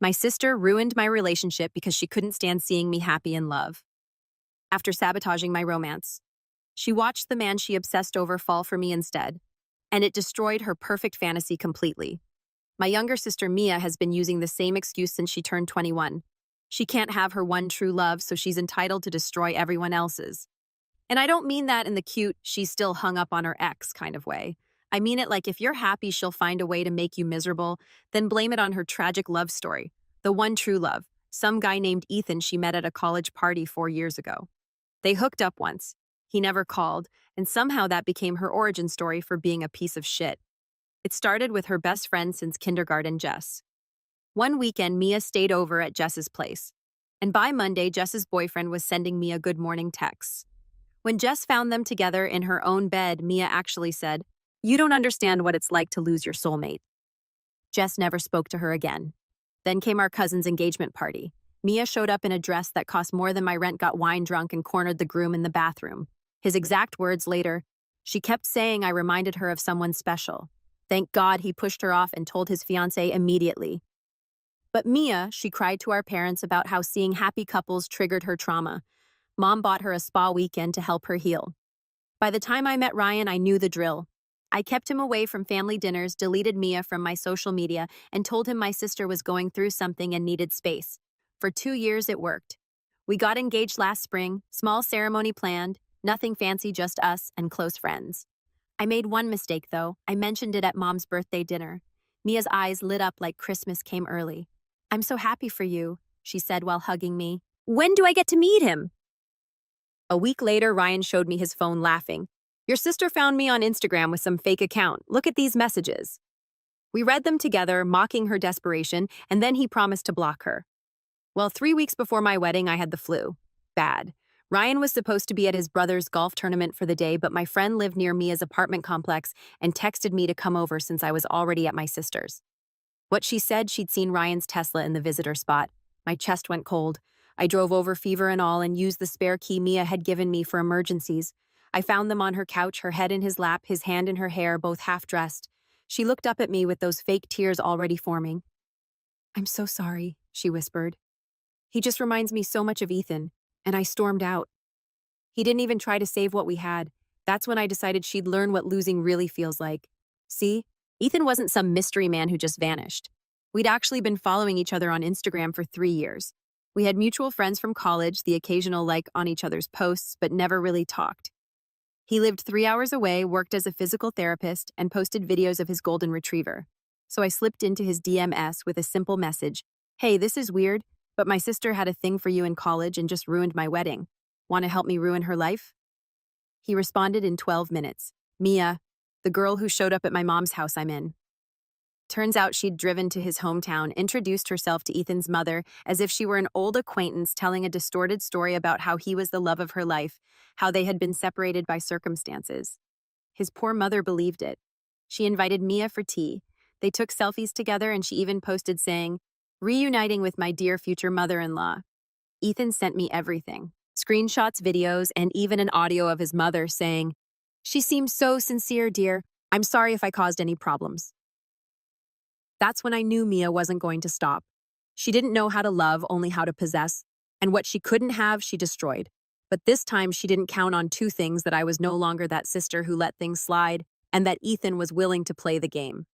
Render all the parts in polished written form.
My sister ruined my relationship because she couldn't stand seeing me happy in love. After sabotaging my romance, she watched the man she obsessed over fall for me instead, and it destroyed her perfect fantasy completely. My younger sister Mia has been using the same excuse since she turned 21. She can't have her one true love, so she's entitled to destroy everyone else's. And I don't mean that in the cute, she's still hung up on her ex kind of way. I mean it like if you're happy she'll find a way to make you miserable, then blame it on her tragic love story. The one true love, some guy named Ethan she met at a college party 4 years ago. They hooked up once. He never called, and somehow that became her origin story for being a piece of shit. It started with her best friend since kindergarten, Jess. One weekend, Mia stayed over at Jess's place. And by Monday, Jess's boyfriend was sending Mia good morning texts. When Jess found them together in her own bed, Mia actually said, "You don't understand what it's like to lose your soulmate." Jess never spoke to her again. Then came our cousin's engagement party. Mia showed up in a dress that cost more than my rent, got wine drunk, and cornered the groom in the bathroom. His exact words later, "She kept saying I reminded her of someone special." Thank God he pushed her off and told his fiancé immediately. But Mia, she cried to our parents about how seeing happy couples triggered her trauma. Mom bought her a spa weekend to help her heal. By the time I met Ryan, I knew the drill. I kept him away from family dinners, deleted Mia from my social media, and told him my sister was going through something and needed space. For 2 years, it worked. We got engaged last spring, small ceremony planned, nothing fancy, just us and close friends. I made one mistake, though. I mentioned it at Mom's birthday dinner. Mia's eyes lit up like Christmas came early. "I'm so happy for you," she said while hugging me. "When do I get to meet him?" A week later, Ryan showed me his phone laughing. "Your sister found me on Instagram with some fake account. Look at these messages." We read them together, mocking her desperation, and then he promised to block her. Well, 3 weeks before my wedding, I had the flu. Bad. Ryan was supposed to be at his brother's golf tournament for the day, but my friend lived near Mia's apartment complex and texted me to come over since I was already at my sister's. What she said, she'd seen Ryan's Tesla in the visitor spot. My chest went cold. I drove over, fever and all, and used the spare key Mia had given me for emergencies. I found them on her couch, her head in his lap, his hand in her hair, both half-dressed. She looked up at me with those fake tears already forming. "I'm so sorry," she whispered. "He just reminds me so much of Ethan," and I stormed out. He didn't even try to save what we had. That's when I decided she'd learn what losing really feels like. See, Ethan wasn't some mystery man who just vanished. We'd actually been following each other on Instagram for 3 years. We had mutual friends from college, the occasional like on each other's posts, but never really talked. He lived 3 hours away, worked as a physical therapist, and posted videos of his golden retriever. So I slipped into his DMs with a simple message. "Hey, this is weird, but my sister had a thing for you in college and just ruined my wedding. Want to help me ruin her life?" He responded in 12 minutes. "Mia, the girl who showed up at my mom's house I'm in." Turns out she'd driven to his hometown, introduced herself to Ethan's mother as if she were an old acquaintance telling a distorted story about how he was the love of her life, how they had been separated by circumstances. His poor mother believed it. She invited Mia for tea. They took selfies together and she even posted saying, "Reuniting with my dear future mother-in-law." Ethan sent me everything. Screenshots, videos, and even an audio of his mother saying, "She seems so sincere, dear. I'm sorry if I caused any problems." That's when I knew Mia wasn't going to stop. She didn't know how to love, only how to possess, and what she couldn't have, she destroyed. But this time, she didn't count on two things: that I was no longer that sister who let things slide, and that Ethan was willing to play the game.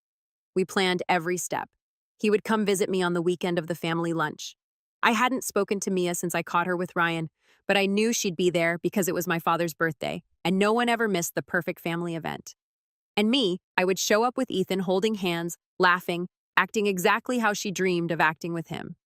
We planned every step. He would come visit me on the weekend of the family lunch. I hadn't spoken to Mia since I caught her with Ryan, but I knew she'd be there because it was my father's birthday, and no one ever missed the perfect family event. And me, I would show up with Ethan holding hands, laughing, acting exactly how she dreamed of acting with him.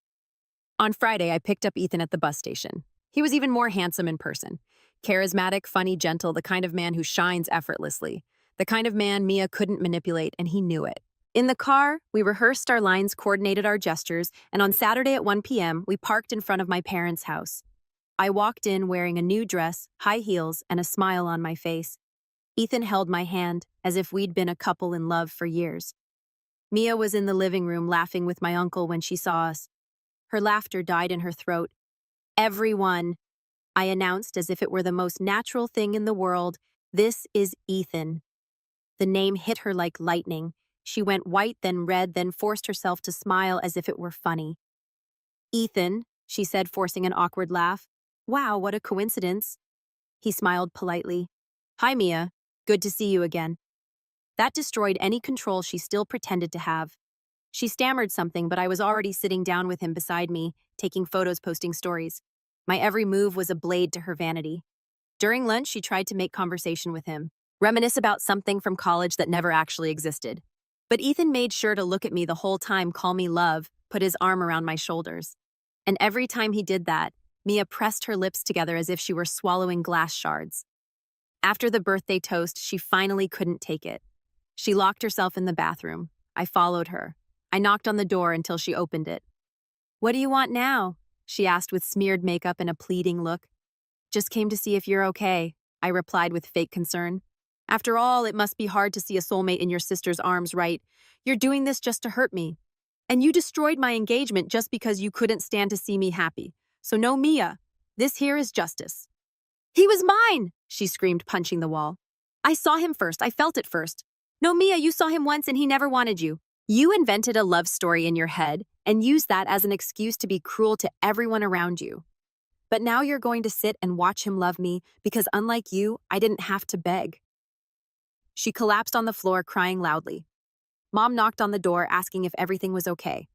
On Friday, I picked up Ethan at the bus station. He was even more handsome in person. Charismatic, funny, gentle, the kind of man who shines effortlessly. The kind of man Mia couldn't manipulate, and he knew it. In the car, we rehearsed our lines, coordinated our gestures, and on Saturday at 1 p.m., we parked in front of my parents' house. I walked in wearing a new dress, high heels, and a smile on my face. Ethan held my hand, as if we'd been a couple in love for years. Mia was in the living room laughing with my uncle when she saw us. Her laughter died in her throat. "Everyone," I announced as if it were the most natural thing in the world, "this is Ethan." The name hit her like lightning. She went white, then red, then forced herself to smile as if it were funny. Ethan, she said, forcing an awkward laugh. Wow, what a coincidence. He smiled politely. Hi, Mia. Good to see you again. That destroyed any control she still pretended to have. She stammered something, but I was already sitting down with him beside me, taking photos, posting stories. My every move was a blade to her vanity. During lunch, she tried to make conversation with him, reminisce about something from college that never actually existed. But Ethan made sure to look at me the whole time, call me love, put his arm around my shoulders. And every time he did that, Mia pressed her lips together as if she were swallowing glass shards. After the birthday toast, she finally couldn't take it. She locked herself in the bathroom. I followed her. I knocked on the door until she opened it. What do you want now? She asked with smeared makeup and a pleading look. Just came to see if you're okay, I replied with fake concern. After all, it must be hard to see a soulmate in your sister's arms, right? You're doing this just to hurt me. And you destroyed my engagement just because you couldn't stand to see me happy. So no, Mia. This here is justice. He was mine, she screamed, punching the wall. I saw him first. I felt it first. No, Mia, you saw him once and he never wanted you. You invented a love story in your head and used that as an excuse to be cruel to everyone around you. But now you're going to sit and watch him love me because unlike you, I didn't have to beg. She collapsed on the floor, crying loudly. Mom knocked on the door, asking if everything was okay.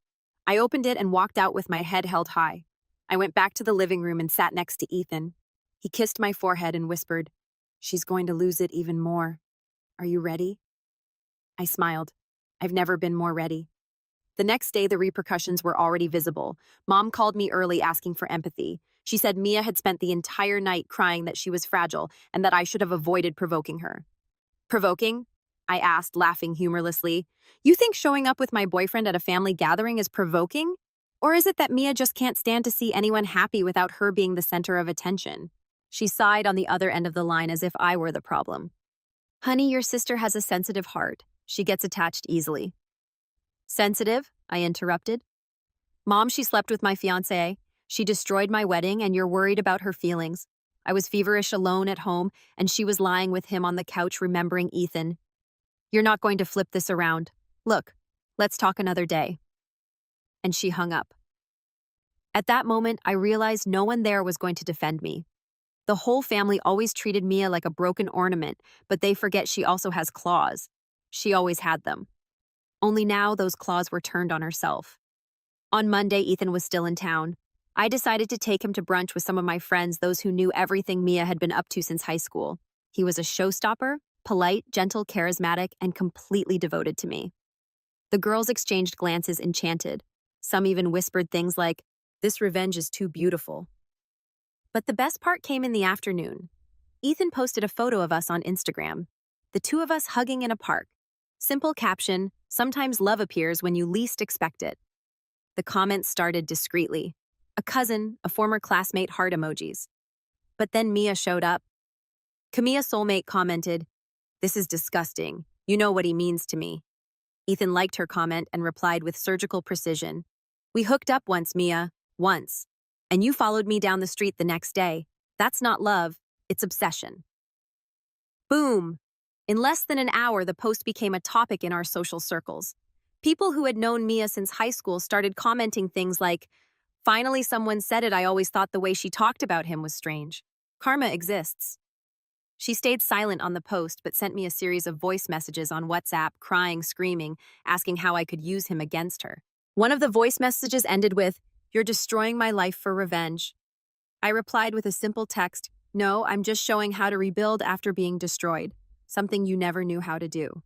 I opened it and walked out with my head held high. I went back to the living room and sat next to Ethan. He kissed my forehead and whispered, "She's going to lose it even more. Are you ready?" I smiled. I've never been more ready. The next day, the repercussions were already visible. Mom called me early asking for empathy. She said Mia had spent the entire night crying that she was fragile and that I should have avoided provoking her. Provoking? I asked, laughing humorlessly. You think showing up with my boyfriend at a family gathering is provoking? Or is it that Mia just can't stand to see anyone happy without her being the center of attention? She sighed on the other end of the line as if I were the problem. Honey, your sister has a sensitive heart. She gets attached easily. Sensitive? I interrupted. Mom, she slept with my fiancé. She destroyed my wedding, and you're worried about her feelings. I was feverish alone at home, and she was lying with him on the couch remembering Ethan. You're not going to flip this around. Look, let's talk another day. And she hung up. At that moment, I realized no one there was going to defend me. The whole family always treated Mia like a broken ornament, but they forget she also has claws. She always had them. Only now those claws were turned on herself. On Monday, Ethan was still in town. I decided to take him to brunch with some of my friends, those who knew everything Mia had been up to since high school. He was a showstopper, polite, gentle, charismatic, and completely devoted to me. The girls exchanged glances enchanted. Some even whispered things like, "This revenge is too beautiful." But the best part came in the afternoon. Ethan posted a photo of us on Instagram. The two of us hugging in a park. Simple caption, "Sometimes love appears when you least expect it." The comments started discreetly. A cousin, a former classmate, heart emojis. But then Mia showed up. Kamia's soulmate commented, "This is disgusting. You know what he means to me." Ethan liked her comment and replied with surgical precision, "We hooked up once, Mia. Once. And you followed me down the street the next day. That's not love, it's obsession." Boom! In less than an hour, the post became a topic in our social circles. People who had known Mia since high school started commenting things like, "Finally someone said it. I always thought the way she talked about him was strange. Karma exists." She stayed silent on the post but sent me a series of voice messages on WhatsApp, crying, screaming, asking how I could use him against her. One of the voice messages ended with, "You're destroying my life for revenge." I replied with a simple text, "No, I'm just showing how to rebuild after being destroyed, something you never knew how to do."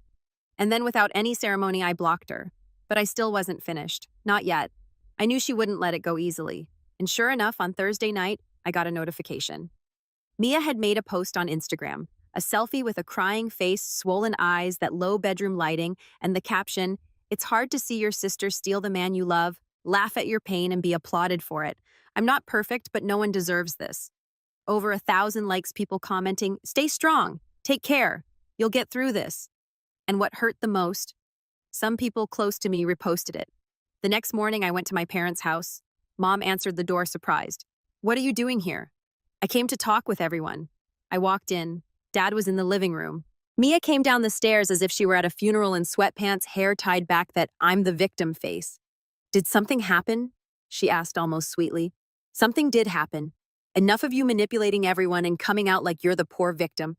And then without any ceremony, I blocked her. But I still wasn't finished. Not yet. I knew she wouldn't let it go easily. And sure enough, on Thursday night, I got a notification. Mia had made a post on Instagram, a selfie with a crying face, swollen eyes, that low bedroom lighting, and the caption, "It's hard to see your sister steal the man you love, laugh at your pain, and be applauded for it. I'm not perfect, but no one deserves this." Over 1,000 likes, people commenting, "Stay strong, take care, you'll get through this." And what hurt the most? Some people close to me reposted it. The next morning, I went to my parents' house. Mom answered the door surprised. "What are you doing here?" "I came to talk with everyone." I walked in. Dad was in the living room. Mia came down the stairs as if she were at a funeral in sweatpants, hair tied back, that "I'm the victim" face. "Did something happen?" she asked almost sweetly. Something did happen. Enough of you manipulating everyone and coming out like you're the poor victim.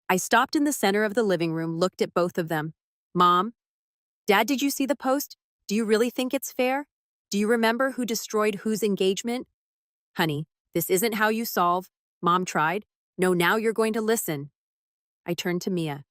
I stopped in the center of the living room, looked at both of them. Mom? Dad, did you see the post? Do you really think it's fair? Do you remember who destroyed whose engagement? Honey, this isn't how you solve. Mom tried. No, now you're going to listen. I turned to Mia.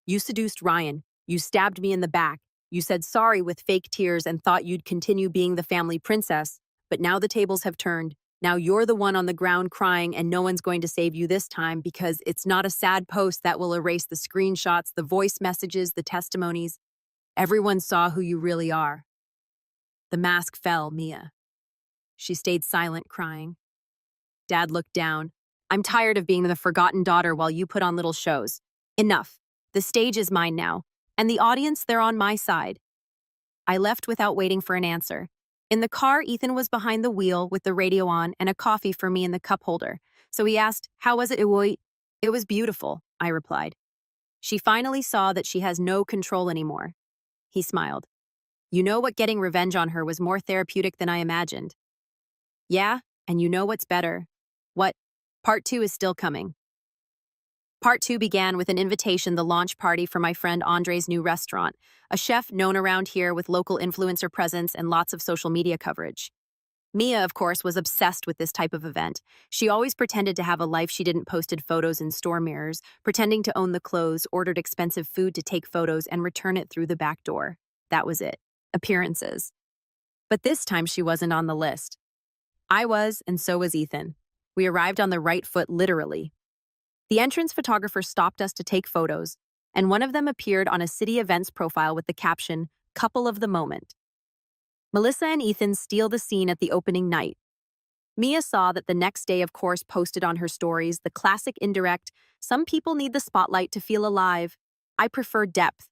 You seduced Ryan. You stabbed me in the back. You said sorry with fake tears and thought you'd continue being the family princess. But now the tables have turned. Now you're the one on the ground crying, and no one's going to save you this time because it's not a sad post that will erase the screenshots, the voice messages, the testimonies. Everyone saw who you really are. The mask fell, Mia. She stayed silent, crying. Dad looked down. I'm tired of being the forgotten daughter while you put on little shows. Enough. The stage is mine now, and the audience, they're on my side. I left without waiting for an answer. In the car, Ethan was behind the wheel with the radio on and a coffee for me in the cup holder. So he asked, how was it? It was beautiful, I replied. She finally saw that she has no control anymore. He smiled. You know what, getting revenge on her was more therapeutic than I imagined. Yeah, and you know what's better? What? Part 2 is still coming. Part 2 began with an invitation, the launch party for my friend Andre's new restaurant, a chef known around here with local influencer presence and lots of social media coverage. Mia, of course, was obsessed with this type of event. She always pretended to have a life she didn't, posted photos in store mirrors, pretending to own the clothes, ordered expensive food to take photos and return it through the back door. That was it. Appearances. But this time she wasn't on the list. I was, and so was Ethan. We arrived on the right foot, literally. The entrance photographer stopped us to take photos, and one of them appeared on a city events profile with the caption, Couple of the Moment. Melissa and Ethan steal the scene at the opening night. Mia saw that the next day, of course, posted on her stories the classic indirect, some people need the spotlight to feel alive. I prefer depth.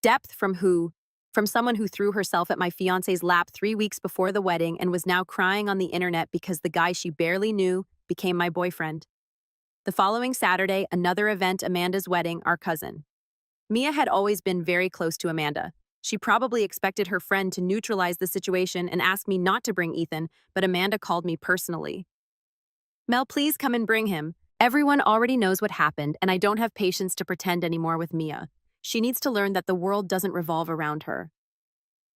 Depth from who? From someone who threw herself at my fiancé's lap 3 weeks before the wedding and was now crying on the internet because the guy she barely knew became my boyfriend. The following Saturday, another event, Amanda's wedding, our cousin. Mia had always been very close to Amanda. She probably expected her friend to neutralize the situation and ask me not to bring Ethan, but Amanda called me personally. Mel, please come and bring him. Everyone already knows what happened, and I don't have patience to pretend anymore with Mia. She needs to learn that the world doesn't revolve around her.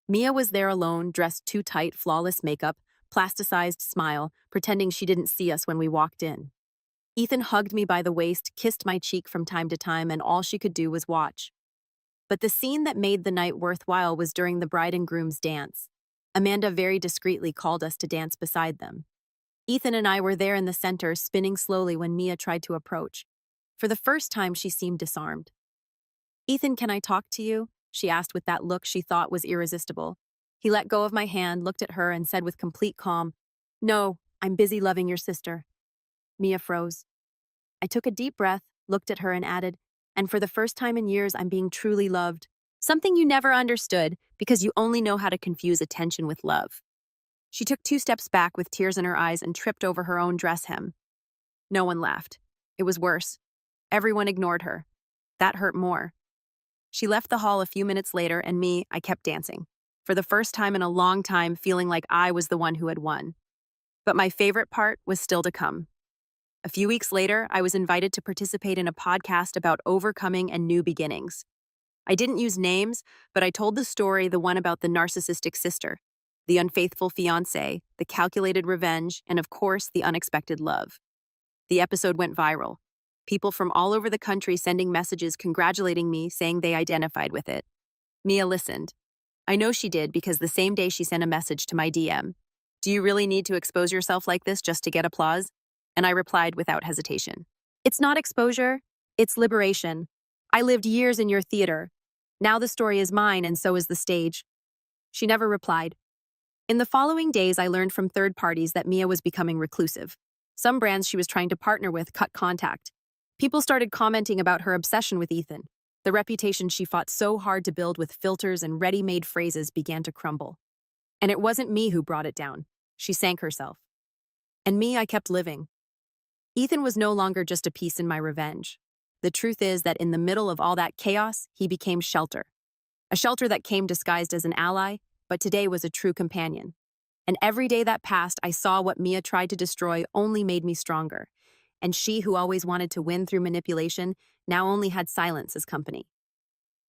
Mia was there alone, dressed too tight, flawless makeup, plasticized smile, pretending she didn't see us when we walked in. Ethan hugged me by the waist, kissed my cheek from time to time, and all she could do was watch. But the scene that made the night worthwhile was during the bride and groom's dance. Amanda very discreetly called us to dance beside them. Ethan and I were there in the center, spinning slowly when Mia tried to approach. For the first time, she seemed disarmed. Ethan, can I talk to you? She asked with that look she thought was irresistible. He let go of my hand, looked at her, and said with complete calm, No, I'm busy loving your sister. Mia froze. I took a deep breath, looked at her, and added, and for the first time in years, I'm being truly loved. Something you never understood, because you only know how to confuse attention with love. She took 2 steps back with tears in her eyes and tripped over her own dress hem. No one laughed. It was worse. Everyone ignored her. That hurt more. She left the hall a few minutes later, and I kept dancing. For the first time in a long time, feeling like I was the one who had won. But my favorite part was still to come. A few weeks later, I was invited to participate in a podcast about overcoming and new beginnings. I didn't use names, but I told the story, the one about the narcissistic sister, the unfaithful fiancé, the calculated revenge, and of course, the unexpected love. The episode went viral. People from all over the country sending messages congratulating me, saying they identified with it. Mia listened. I know she did because the same day she sent a message to my DM. Do you really need to expose yourself like this just to get applause? And I replied without hesitation. It's not exposure, it's liberation. I lived years in your theater. Now the story is mine and so is the stage. She never replied. In the following days, I learned from third parties that Mia was becoming reclusive. Some brands she was trying to partner with cut contact. People started commenting about her obsession with Ethan. The reputation she fought so hard to build with filters and ready-made phrases began to crumble. And it wasn't me who brought it down. She sank herself. And I kept living. Ethan was no longer just a piece in my revenge. The truth is that in the middle of all that chaos, he became shelter. A shelter that came disguised as an ally, but today was a true companion. And every day that passed, I saw what Mia tried to destroy only made me stronger. And she, who always wanted to win through manipulation, now only had silence as company.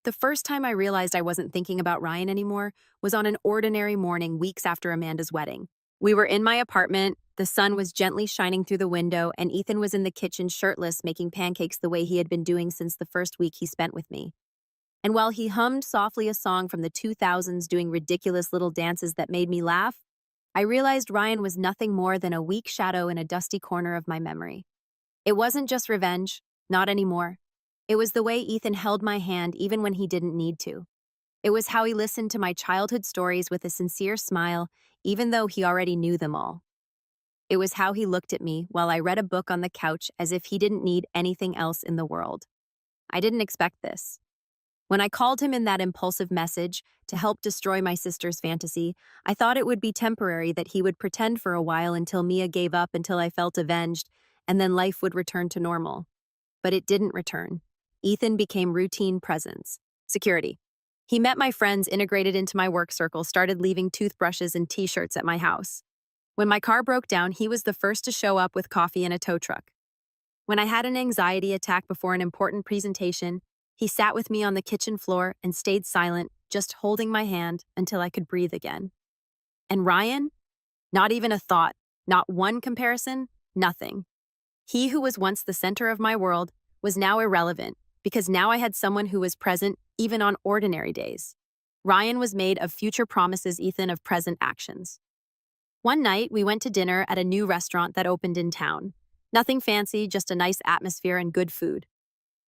The first time I realized I wasn't thinking about Ryan anymore was on an ordinary morning weeks after Amanda's wedding. We were in my apartment, the sun was gently shining through the window, and Ethan was in the kitchen shirtless making pancakes the way he had been doing since the first week he spent with me. And while he hummed softly a song from the 2000s doing ridiculous little dances that made me laugh, I realized Ryan was nothing more than a weak shadow in a dusty corner of my memory. It wasn't just revenge, not anymore. It was the way Ethan held my hand even when he didn't need to. It was how he listened to my childhood stories with a sincere smile, even though he already knew them all. It was how he looked at me while I read a book on the couch as if he didn't need anything else in the world. I didn't expect this. When I called him in that impulsive message to help destroy my sister's fantasy, I thought it would be temporary, that he would pretend for a while until Mia gave up, until I felt avenged, and then life would return to normal. But it didn't return. Ethan became routine presence. Security. He met my friends, integrated into my work circle, started leaving toothbrushes and t-shirts at my house. When my car broke down, he was the first to show up with coffee and a tow truck. When I had an anxiety attack before an important presentation, he sat with me on the kitchen floor and stayed silent, just holding my hand until I could breathe again. And Ryan? Not even a thought, not one comparison, nothing. He who was once the center of my world was now irrelevant, because now I had someone who was present even on ordinary days. Ryan was made of future promises, Ethan of present actions. One night, we went to dinner at a new restaurant that opened in town. Nothing fancy, just a nice atmosphere and good food.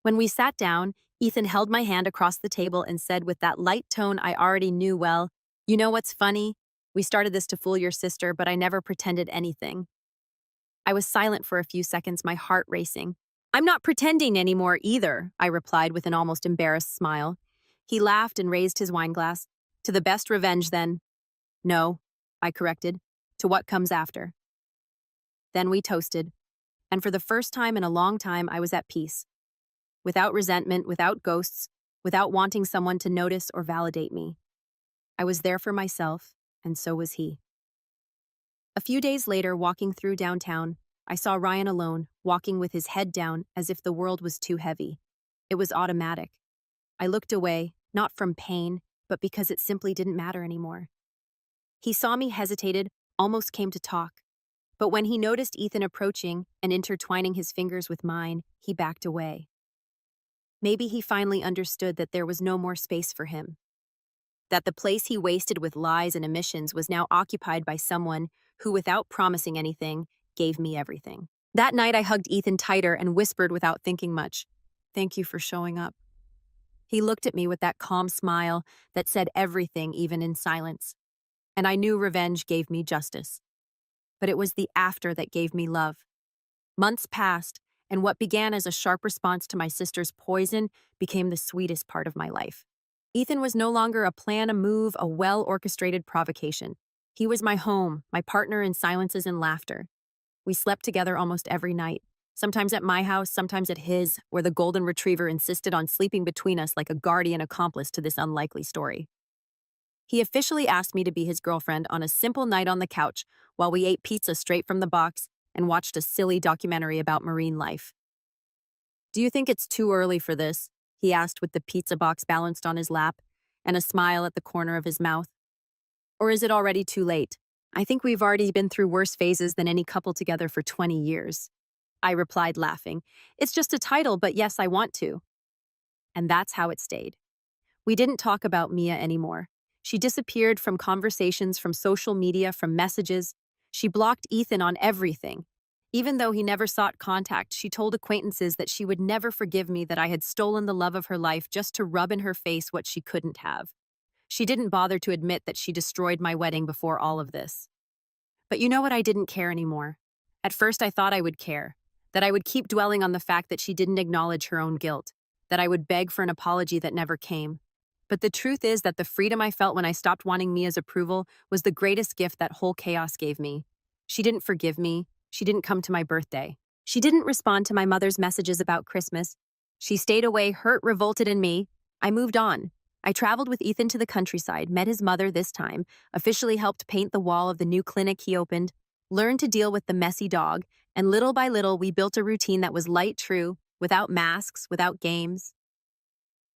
When we sat down, Ethan held my hand across the table and said with that light tone I already knew well, "You know what's funny? We started this to fool your sister, but I never pretended anything." I was silent for a few seconds, my heart racing. "I'm not pretending anymore either," I replied with an almost embarrassed smile. He laughed and raised his wine glass. "To the best revenge, then." "No," I corrected. "To what comes after." Then we toasted, and for the first time in a long time I was at peace. Without resentment, without ghosts, without wanting someone to notice or validate me. I was there for myself, and so was he. A few days later, walking through downtown, I saw Ryan alone, walking with his head down as if the world was too heavy. It was automatic. I looked away, not from pain, but because it simply didn't matter anymore. He saw me, hesitated, almost came to talk. But when he noticed Ethan approaching and intertwining his fingers with mine, he backed away. Maybe he finally understood that there was no more space for him. That the place he wasted with lies and omissions was now occupied by someone who, without promising anything, gave me everything. That night I hugged Ethan tighter and whispered without thinking much, "Thank you for showing up." He looked at me with that calm smile that said everything, even in silence. And I knew revenge gave me justice. But it was the after that gave me love. Months passed, and what began as a sharp response to my sister's poison became the sweetest part of my life. Ethan was no longer a plan, a move, a well-orchestrated provocation. He was my home, my partner in silences and laughter. We slept together almost every night, sometimes at my house, sometimes at his, where the golden retriever insisted on sleeping between us like a guardian accomplice to this unlikely story. He officially asked me to be his girlfriend on a simple night on the couch while we ate pizza straight from the box and watched a silly documentary about marine life. "Do you think it's too early for this?" he asked with the pizza box balanced on his lap and a smile at the corner of his mouth. "Or is it already too late? I think we've already been through worse phases than any couple together for 20 years. I replied, laughing. "It's just a title, but yes, I want to." And that's how it stayed. We didn't talk about Mia anymore. She disappeared from conversations, from social media, from messages. She blocked Ethan on everything. Even though he never sought contact, she told acquaintances that she would never forgive me, that I had stolen the love of her life just to rub in her face what she couldn't have. She didn't bother to admit that she destroyed my wedding before all of this. But you know what? I didn't care anymore. At first I thought I would care, that I would keep dwelling on the fact that she didn't acknowledge her own guilt, that I would beg for an apology that never came. But the truth is that the freedom I felt when I stopped wanting Mia's approval was the greatest gift that whole chaos gave me. She didn't forgive me. She didn't come to my birthday. She didn't respond to my mother's messages about Christmas. She stayed away, hurt, revolted in me. I moved on. I traveled with Ethan to the countryside, met his mother this time, officially helped paint the wall of the new clinic he opened, learned to deal with the messy dog, and little by little we built a routine that was light true, without masks, without games.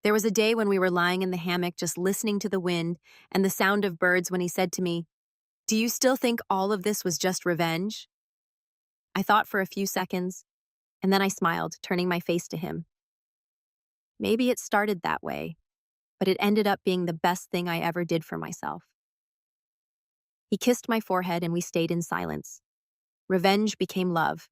There was a day when we were lying in the hammock just listening to the wind and the sound of birds when he said to me, "Do you still think all of this was just revenge?" I thought for a few seconds, and then I smiled, turning my face to him. Maybe it started that way, but it ended up being the best thing I ever did for myself. He kissed my forehead and we stayed in silence. Revenge became love.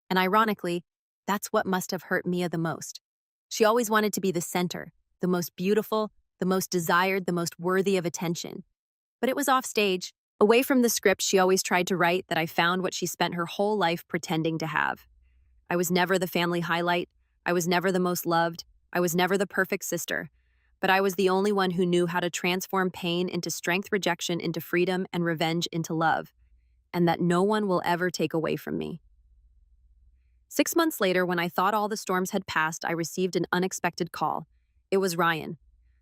And ironically, that's what must have hurt Mia the most. She always wanted to be the center, the most beautiful, the most desired, the most worthy of attention. But it was off stage, away from the script she always tried to write, that I found what she spent her whole life pretending to have. I was never the family highlight. I was never the most loved. I was never the perfect sister. But I was the only one who knew how to transform pain into strength, rejection into freedom, and revenge into love. And that no one will ever take away from me. 6 months later, when I thought all the storms had passed, I received an unexpected call. It was Ryan.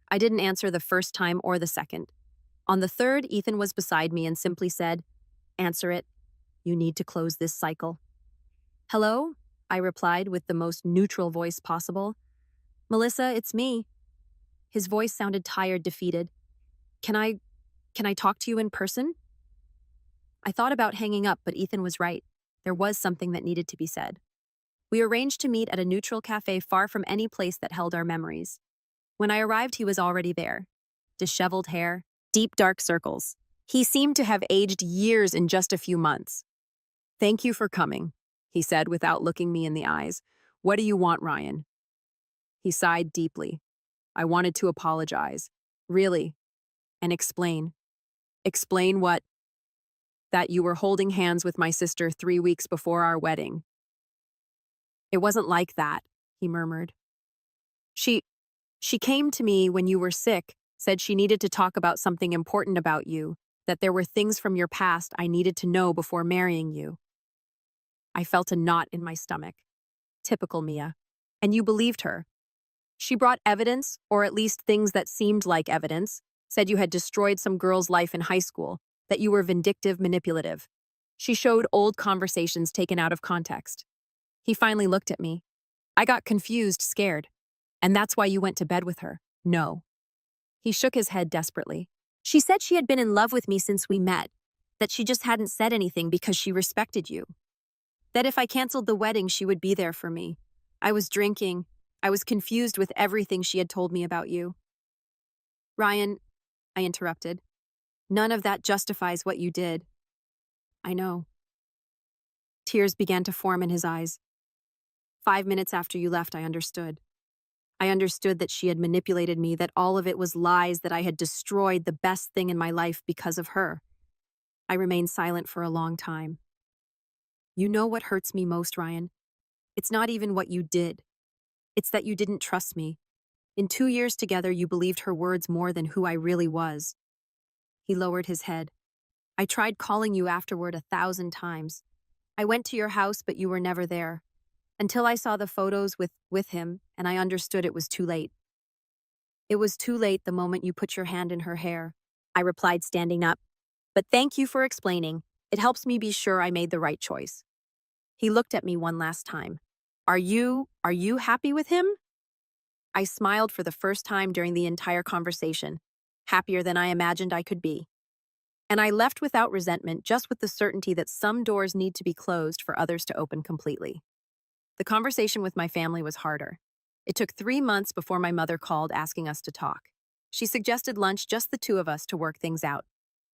I didn't answer the first time or the second. On the third, Ethan was beside me and simply said, "Answer it. You need to close this cycle." "Hello?" I replied with the most neutral voice possible. "Melissa, it's me." His voice sounded tired, defeated. Can I talk to you in person?" I thought about hanging up, but Ethan was right. There was something that needed to be said. We arranged to meet at a neutral cafe far from any place that held our memories. When I arrived, he was already there. Disheveled hair, deep dark circles. He seemed to have aged years in just a few months. "Thank you for coming," he said without looking me in the eyes. "What do you want, Ryan?" He sighed deeply. I wanted to apologize. Really. And explain. Explain what? That you were holding hands with my sister 3 weeks before our wedding. "It wasn't like that," he murmured. She came to me when you were sick, said she needed to talk about something important about you, that there were things from your past I needed to know before marrying you." I felt a knot in my stomach. Typical Mia. And you believed her. She brought evidence, or at least things that seemed like evidence, said you had destroyed some girl's life in high school, that you were vindictive, manipulative. She showed old conversations taken out of context. He finally looked at me. I got confused, scared. "And that's why you went to bed with her?" "No." He shook his head desperately. "She said she had been in love with me since we met, that she just hadn't said anything because she respected you. That if I canceled the wedding, she would be there for me. I was drinking. I was confused with everything she had told me about you." "Ryan," I interrupted, "none of that justifies what you did." "I know." Tears began to form in his eyes. 5 minutes after you left, I understood. I understood that she had manipulated me, that all of it was lies, that I had destroyed the best thing in my life because of her. I remained silent for a long time. You know what hurts me most, Ryan? It's not even what you did. It's that you didn't trust me. In 2 years together, you believed her words more than who I really was. He lowered his head. I tried calling you afterward 1,000 times. I went to your house, but you were never there. Until I saw the photos with him, and I understood it was too late. It was too late the moment you put your hand in her hair, I replied, standing up. But thank you for explaining. It helps me be sure I made the right choice. He looked at me one last time. Are you happy with him? I smiled for the first time during the entire conversation, happier than I imagined I could be. And I left without resentment, just with the certainty that some doors need to be closed for others to open completely. The conversation with my family was harder. It took 3 months before my mother called asking us to talk. She suggested lunch, just the two of us, to work things out.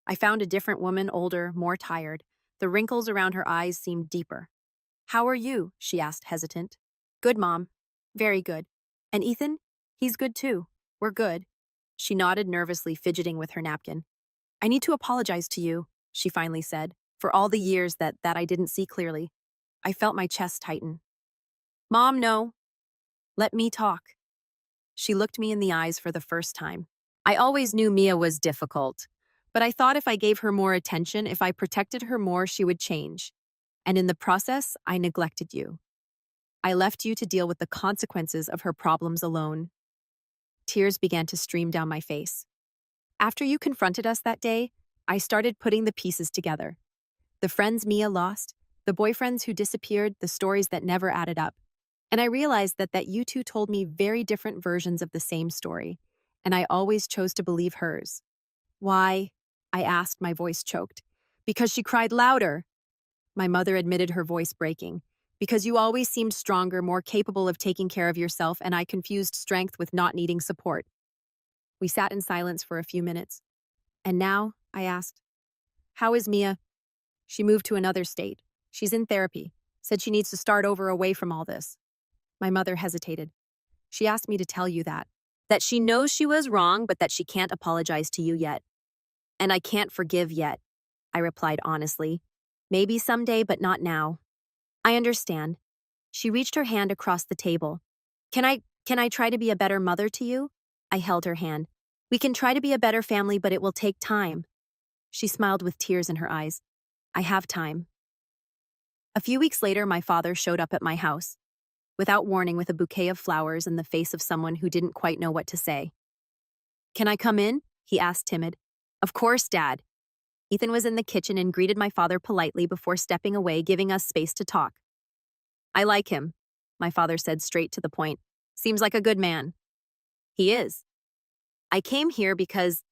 I found a different woman, older, more tired. The wrinkles around her eyes seemed deeper. How are you? She asked, hesitant. Good, Mom. Very good. And Ethan? He's good too. We're good. She nodded nervously, fidgeting with her napkin. I need to apologize to you, she finally said, for all the years that I didn't see clearly. I felt my chest tighten. Mom, no. Let me talk. She looked me in the eyes for the first time. I always knew Mia was difficult, but I thought if I gave her more attention, if I protected her more, she would change. And in the process, I neglected you. I left you to deal with the consequences of her problems alone. Tears began to stream down my face. After you confronted us that day, I started putting the pieces together. The friends Mia lost, the boyfriends who disappeared, the stories that never added up. And I realized that you two told me very different versions of the same story, and I always chose to believe hers. Why? I asked, my voice choked. Because she cried louder. My mother admitted, her voice breaking. Because you always seemed stronger, more capable of taking care of yourself, and I confused strength with not needing support. We sat in silence for a few minutes. And now? I asked. How is Mia? She moved to another state. She's in therapy. Said she needs to start over away from all this. My mother hesitated. She asked me to tell you that. That she knows she was wrong, but that she can't apologize to you yet. And I can't forgive yet, I replied honestly. Maybe someday, but not now. I understand. She reached her hand across the table. Can I try to be a better mother to you? I held her hand. We can try to be a better family, but it will take time. She smiled with tears in her eyes. I have time. A few weeks later, my father showed up at my house, without warning, with a bouquet of flowers and the face of someone who didn't quite know what to say. Can I come in? He asked, timid. Of course, Dad. Ethan was in the kitchen and greeted my father politely before stepping away, giving us space to talk. I like him, my father said, straight to the point. Seems like a good man. He is. I came here because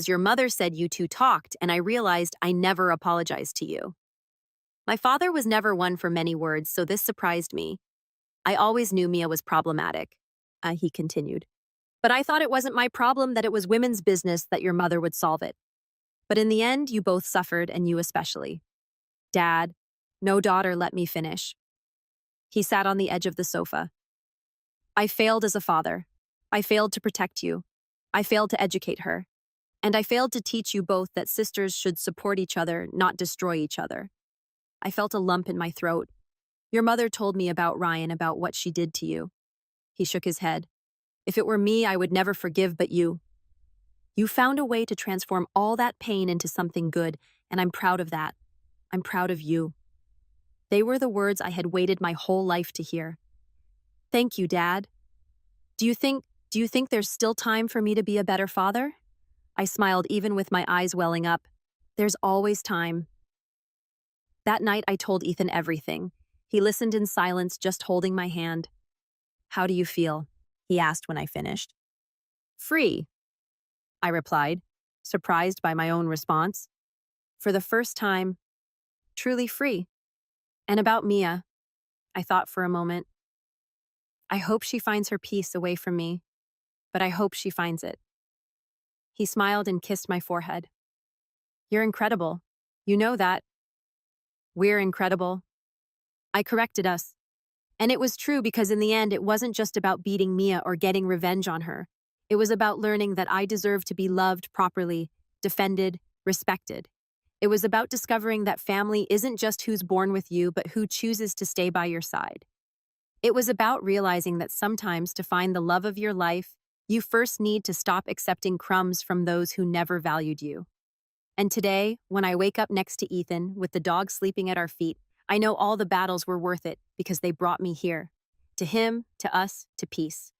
your mother said you two talked, and I realized I never apologized to you. My father was never one for many words, so this surprised me. I always knew Mia was problematic, he continued. But I thought it wasn't my problem, that it was women's business, that your mother would solve it. But in the end, you both suffered, and you especially. Dad, no, daughter, let me finish. He sat on the edge of the sofa. I failed as a father. I failed to protect you. I failed to educate her. And I failed to teach you both that sisters should support each other, not destroy each other. I felt a lump in my throat. Your mother told me about Ryan, about what she did to you. He shook his head. If it were me, I would never forgive, but you. You found a way to transform all that pain into something good, and I'm proud of that. I'm proud of you. They were the words I had waited my whole life to hear. Thank you, Dad. Do you think there's still time for me to be a better father? I smiled, even with my eyes welling up. There's always time. That night, I told Ethan everything. He listened in silence, just holding my hand. How do you feel? He asked when I finished. Free, I replied, surprised by my own response. For the first time, truly free. And about Mia, I thought for a moment. I hope she finds her peace away from me, but I hope she finds it. He smiled and kissed my forehead. You're incredible. You know that. We're incredible. I corrected us. And it was true, because in the end, it wasn't just about beating Mia or getting revenge on her. It was about learning that I deserved to be loved properly, defended, respected. It was about discovering that family isn't just who's born with you, but who chooses to stay by your side. It was about realizing that sometimes, to find the love of your life, you first need to stop accepting crumbs from those who never valued you. And today, when I wake up next to Ethan, with the dog sleeping at our feet, I know all the battles were worth it, because they brought me here. To him, to us, to peace.